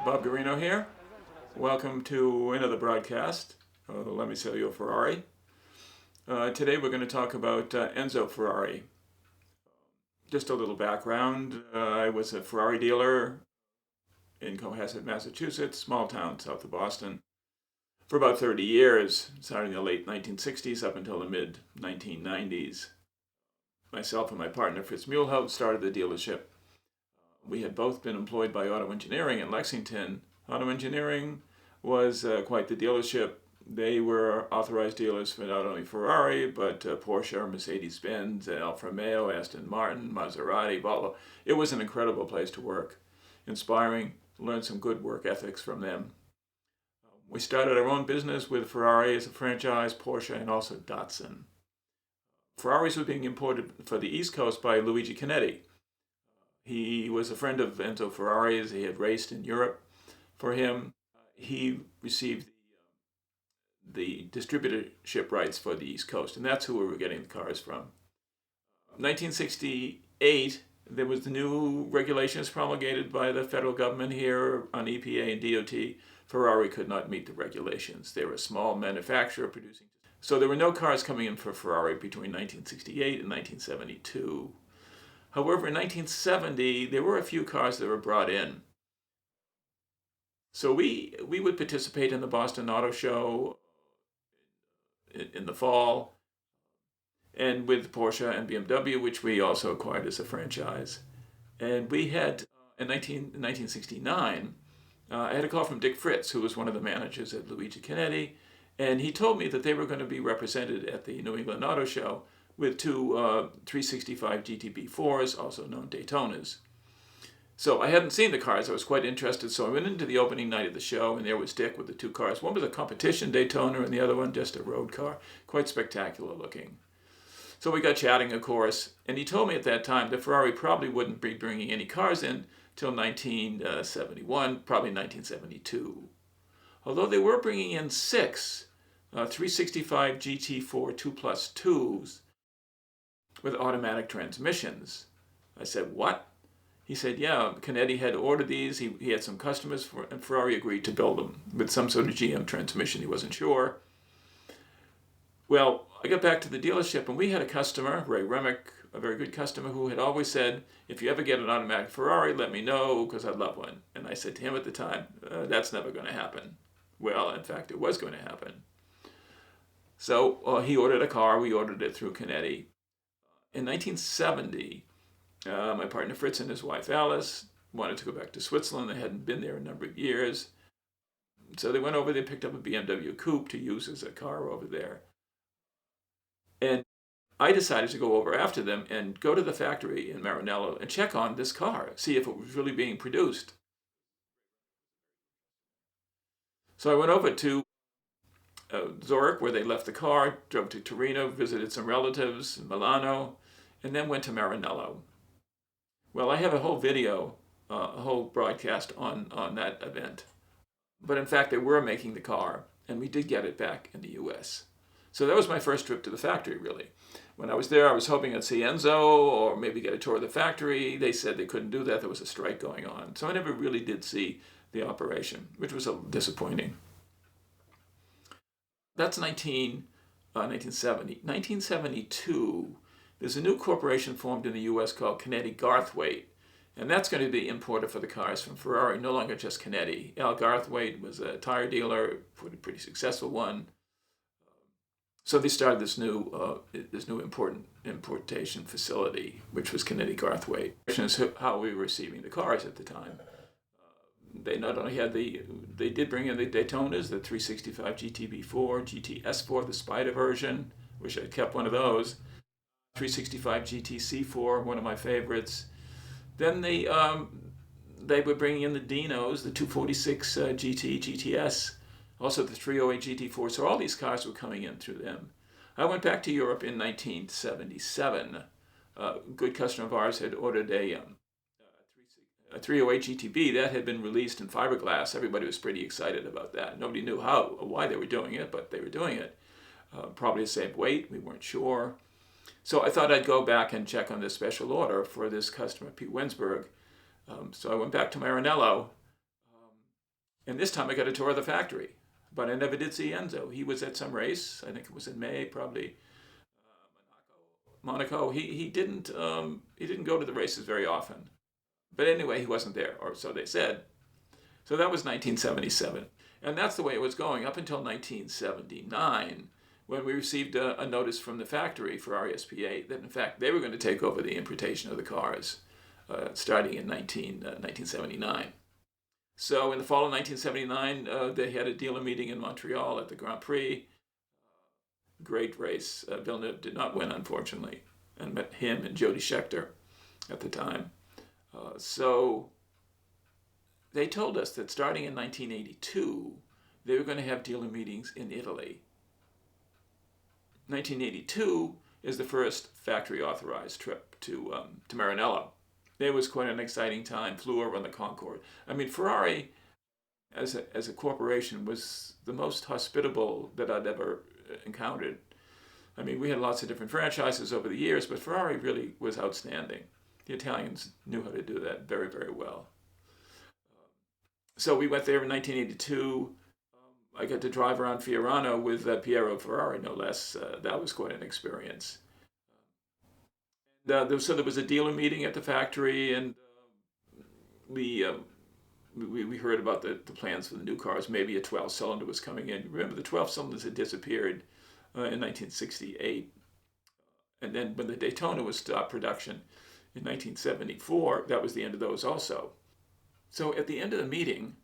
Bob Guarino here. Welcome to another broadcast. Let me sell you a Ferrari. Today we're going to talk about Enzo Ferrari. Just a little background. I was a Ferrari dealer in Cohasset, Massachusetts, small town south of Boston, for about 30 years, starting in the late 1960s up until the mid 1990s. Myself and my partner Fritz Muehlhout started the dealership. We had both been employed by Auto Engineering in Lexington. Auto Engineering was quite the dealership. They were authorized dealers for not only Ferrari, but Porsche, Mercedes-Benz, Alfa Romeo, Aston Martin, Maserati, Volvo. It was an incredible place to work. Inspiring, learned some good work ethics from them. We started our own business with Ferrari as a franchise, Porsche, and also Datsun. Ferraris were being imported for the East Coast by Luigi Canetti. He was a friend of Enzo Ferrari's. He had raced in Europe for him. He received the distributorship rights for the East Coast, and that's who we were getting the cars from. 1968, there was the new regulations promulgated by the federal government here on EPA and DOT. Ferrari could not meet the regulations. They were a small manufacturer producing. So there were no cars coming in for Ferrari between 1968 and 1972. However, in 1970, there were a few cars that were brought in. So we would participate in the Boston Auto Show in the fall, and with Porsche and BMW, which we also acquired as a franchise. And we had, in 1969, I had a call from Dick Fritz, who was one of the managers at Luigi Canetti, and he told me that they were going to be represented at the New England Auto Show with two 365 GTB4s, also known Daytonas. So I hadn't seen the cars. I was quite interested, so I went into the opening night of the show, and there was Dick with the two cars. One was a competition Daytona, and the other one just a road car. Quite spectacular looking. So we got chatting, of course, and he told me at that time that Ferrari probably wouldn't be bringing any cars in till 1971, probably 1972. Although they were bringing in six 365 GT4 2+2s with automatic transmissions. I said, what? He said, yeah, Canetti had ordered these. He had some customers, and Ferrari agreed to build them with some sort of GM transmission. He wasn't sure. Well, I got back to the dealership, and we had a customer, Ray Remick, a very good customer, who had always said, if you ever get an automatic Ferrari, let me know, because I'd love one. And I said to him at the time, that's never going to happen. Well, in fact, it was going to happen. So he ordered a car. We ordered it through Canetti. In 1970, my partner Fritz and his wife Alice wanted to go back to Switzerland. They hadn't been there a number of years. So they went over, they picked up a BMW Coupe to use as a car over there. And I decided to go over after them and go to the factory in Maranello and check on this car, see if it was really being produced. So I went over to Zurich, where they left the car, drove to Torino, visited some relatives in Milano, and then went to Maranello. Well, I have a whole video, a whole broadcast on that event. But in fact, they were making the car, and we did get it back in the U.S. So that was my first trip to the factory, really. When I was there, I was hoping I'd see Enzo or maybe get a tour of the factory. They said they couldn't do that. There was a strike going on. So I never really did see the operation, which was a little disappointing. That's 1970. 1972, there's a new corporation formed in the U.S. called Canetti Garthwaite, and that's going to be the importer for the cars from Ferrari, no longer just Canetti. Al Garthwaite was a tire dealer, a pretty successful one. So they started this new important importation facility, which was Canetti Garthwaite. This is how we were receiving the cars at the time. They not only had they did bring in the Daytonas, the 365 GTB4, GTS4, the Spider version. Wish I'd kept one of those. 365 GTC4, one of my favorites. Then they were bringing in the Dinos, the 246 GT, GTS, also the 308 GT4. So all these cars were coming in through them. I went back to Europe in 1977. A good customer of ours had ordered a 308 GTB that had been released in fiberglass. Everybody was pretty excited about that. Nobody knew how or why they were doing it, but they were doing it. Probably the same weight, we weren't sure. So I thought I'd go back and check on this special order for this customer, Pete Winsberg. So I went back to Maranello. And this time I got a tour of the factory. But I never did see Enzo. He was at some race. I think it was in May, probably Monaco. He didn't go to the races very often. But anyway, he wasn't there, or so they said. So that was 1977. And that's the way it was going up until 1979, when we received a notice from the factory for RSPA that, in fact, they were going to take over the importation of the cars starting in 1979. So in the fall of 1979, they had a dealer meeting in Montreal at the Grand Prix. Great race. Villeneuve did not win, unfortunately, and met him and Jody Scheckter at the time. So they told us that starting in 1982, they were going to have dealer meetings in Italy. 1982 is the first factory-authorized trip to Maranello. It was quite an exciting time. Flew over on the Concorde. I mean, Ferrari, as a corporation, was the most hospitable that I'd ever encountered. I mean, we had lots of different franchises over the years, but Ferrari really was outstanding. The Italians knew how to do that very, very well. So we went there in 1982. I got to drive around Fiorano with Piero Ferrari, no less. That was quite an experience. So there was a dealer meeting at the factory, and we heard about the plans for the new cars. Maybe a 12-cylinder was coming in. Remember, the 12 cylinders had disappeared in 1968. And then when the Daytona was stopped production in 1974, that was the end of those also. So at the end of the meeting,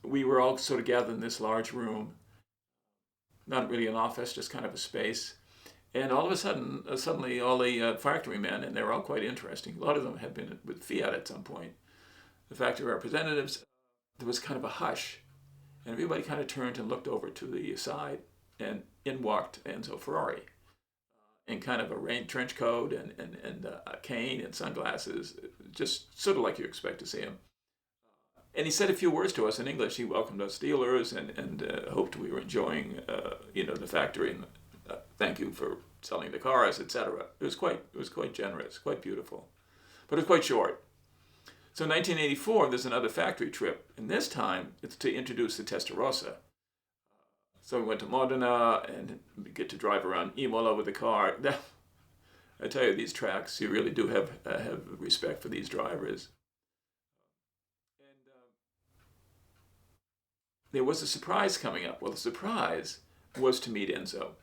we were all sort of gathered in this large room, not really an office, just kind of a space. And all of a sudden, suddenly all the factory men, and they were all quite interesting, a lot of them had been with Fiat at some point, the factory representatives, there was kind of a hush. And everybody kind of turned and looked over to the side, and in walked Enzo Ferrari in kind of a rain trench coat and a cane and sunglasses, just sort of like you expect to see him. And he said a few words to us in English. He welcomed us dealers and hoped we were enjoying, the factory, and thank you for selling the cars, etc. It was quite generous, quite beautiful, but it was quite short. So in 1984, there's another factory trip, and this time it's to introduce the Testarossa. So we went to Modena, and we get to drive around Imola with the car. I tell you, these tracks, you really do have respect for these drivers. And there was a surprise coming up. Well, the surprise was to meet Enzo.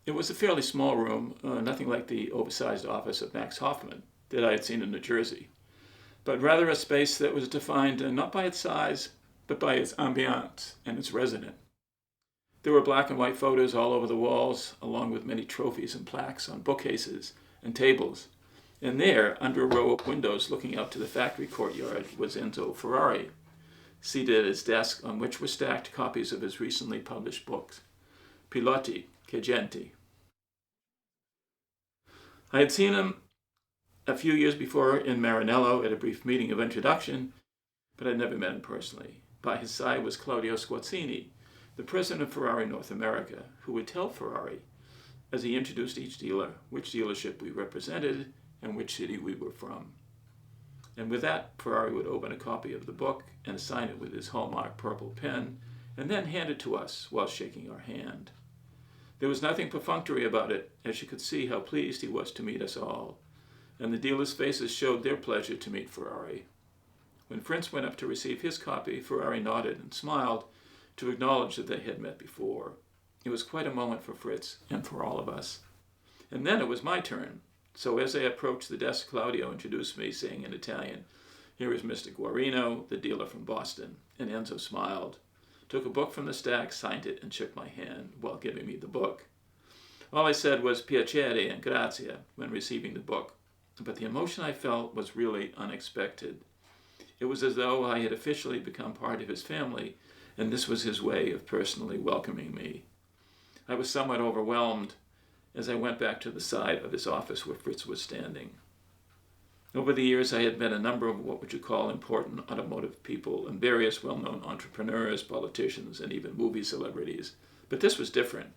It was a fairly small room, nothing like the oversized office of Max Hoffman that I had seen in New Jersey, but rather a space that was defined not by its size, but by its ambiance and its resident. There were black and white photos all over the walls, along with many trophies and plaques on bookcases and tables. And there, under a row of windows looking out to the factory courtyard, was Enzo Ferrari, seated at his desk on which were stacked copies of his recently published books, Piloti, Che Gente. I had seen him a few years before in Maranello at a brief meeting of introduction, but I'd never met him personally. By his side was Claudio Squazzini, the president of Ferrari North America, who would tell Ferrari, as he introduced each dealer, which dealership we represented and which city we were from. And with that, Ferrari would open a copy of the book and sign it with his hallmark purple pen, and then hand it to us while shaking our hand. There was nothing perfunctory about it, as you could see how pleased he was to meet us all, and the dealers' faces showed their pleasure to meet Ferrari. When Fritz went up to receive his copy, Ferrari nodded and smiled to acknowledge that they had met before. It was quite a moment for Fritz and for all of us. And then it was my turn. So as I approached the desk, Claudio introduced me, saying in Italian, "Here is Mr. Guarino, the dealer from Boston." And Enzo smiled, took a book from the stack, signed it, and shook my hand while giving me the book. All I said was piacere and grazie when receiving the book, but the emotion I felt was really unexpected. It was as though I had officially become part of his family, and this was his way of personally welcoming me. I was somewhat overwhelmed as I went back to the side of his office where Fritz was standing. Over the years, I had met a number of what would you call important automotive people and various well-known entrepreneurs, politicians, and even movie celebrities. But this was different.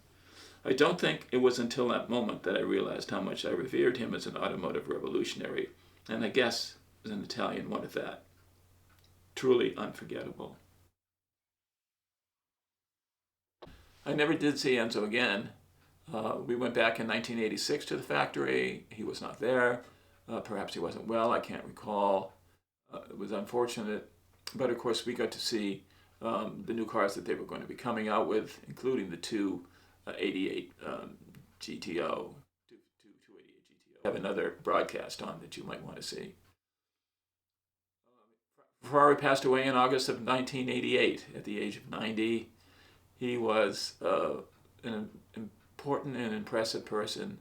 I don't think it was until that moment that I realized how much I revered him as an automotive revolutionary, and I guess as an Italian one at that. truly unforgettable. I never did see Enzo again. We went back in 1986 to the factory. He was not there. Perhaps he wasn't well. I can't recall. It was unfortunate. But of course, we got to see the new cars that they were going to be coming out with, including the 288 GTO. 288 GTO. I have another broadcast on that you might want to see. Ferrari passed away in August of 1988 at the age of 90. He was an important and impressive person.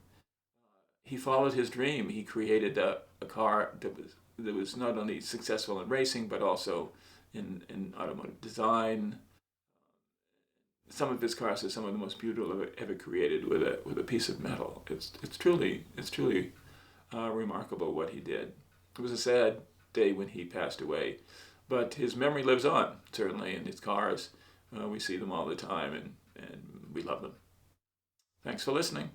He followed his dream. He created a car that was not only successful in racing but also in automotive design. Some of his cars are some of the most beautiful ever created with a piece of metal. It's truly remarkable what he did. It was a sad day when he passed away, but his memory lives on, certainly, in his cars. We see them all the time, and we love them. Thanks for listening.